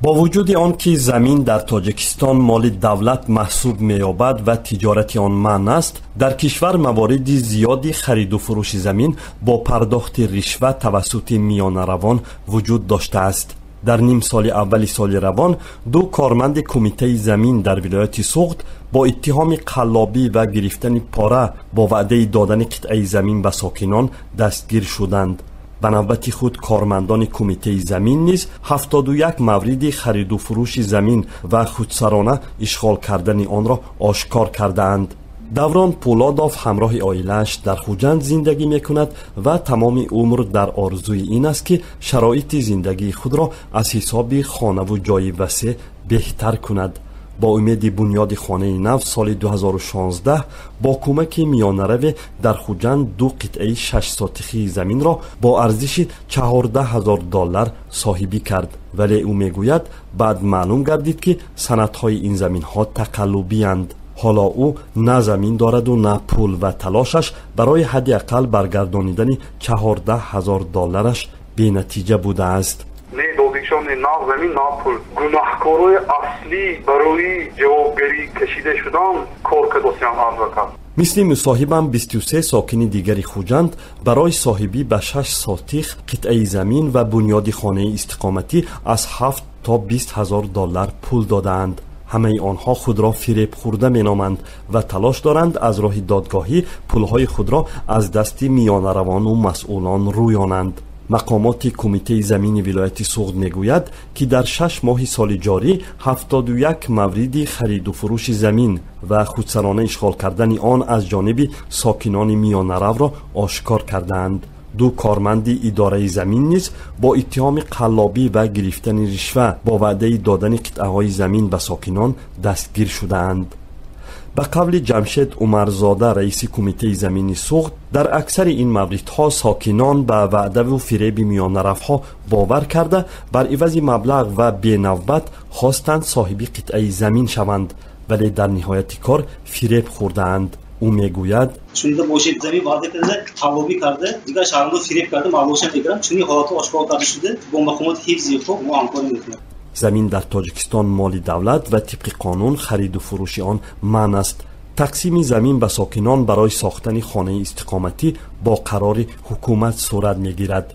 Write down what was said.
با وجود آن که زمین در تاجیکستان مال دولت محسوب می‌یابد و تجارت آن منع است، در کشور موارد زیادی خرید و فروش زمین با پرداخت رشوه توسط میانه روان وجود داشته است. در نیم سال اول سال روان، دو کارمند کمیته زمین در ولایت سوغد با اتهام قلابی و گرفتن پاره با وعده دادن قطعه زمین به ساکنان دستگیر شدند. به نوبت خود کارمندان کمیته زمین نیز 71 مورد خرید و فروش زمین و خودسرانه اشغال کردن آن را آشکار کردند. دوران پولادوف همراه عائله‌اش در خوجند زندگی می‌کند و تمام عمر در آرزوی این است که شرایط زندگی خود را از حساب خانه و جای وسیع بهتر کند. با امید بنیاد خانه نو سال 2016 با کمک میانه‌رو در خوجند دو قطعه 6 ساطخی زمین را با ارزش $14,000 صاحبی کرد، ولی او میگوید بعد معلوم گردید که سندهای این زمین ها تقلبی اند. حالا او نه زمین دارد و نه پول و تلاشش برای حداقل برگردانیدن $14,000 بی نتیجه بوده است. نه دادیشان نه زمین نه پول، گناهکارای اصلی برای جوابگیری کشیده شدن کار کردن آنها. مثل مصاحبم 23 ساکن دیگری خوجند برای صاحبی به 6 ساطخ قطعه زمین و بنیاد خانه استقامتی از 7 تا $20,000 پول دادند. همه آنها خود را فریب خورده مینامند و تلاش دارند از راه دادگاهی پولهای خود را از دست میانه روان و مسئولان رویانند. مقامات کمیته زمین ولایت سوغد میگوید که در 6 ماه سال جاری 71 مورد خرید و فروش زمین و خودسرانه اشغال کردن آن از جانب ساکنان میانه رو را آشکار کردند. دو کارمند اداره زمین نیز با اتهام قلابی و گرفتن رشوه با وعده دادن قطعه های زمین به ساکنان دستگیر شدند. به قول جمشید عمرزاده رئیس کمیته زمین سوغد، در اکثر این موردها ساکنان به وعده و فریب میانه روها باور کرده بر عوض مبلغ و بینوبت خواستند صاحب قطعه زمین شوند، ولی در نهایت کار فریب خوردند. او میگوید شونده باشید زمین وعده کرده، قلابی کرده، دیگر شهرندو فریب کرده، مبلغش میگیرن، چونی حالات آشکار کرده شده با مقامات حفظی خود ما همکاری میکنیم. زمین در تاجیکستان مال دولت و طبق قانون خرید و فروش آن منع است. تقسیم زمین به ساکنان برای ساختن خانه استقامتی با قرار حکومت صورت میگیرد.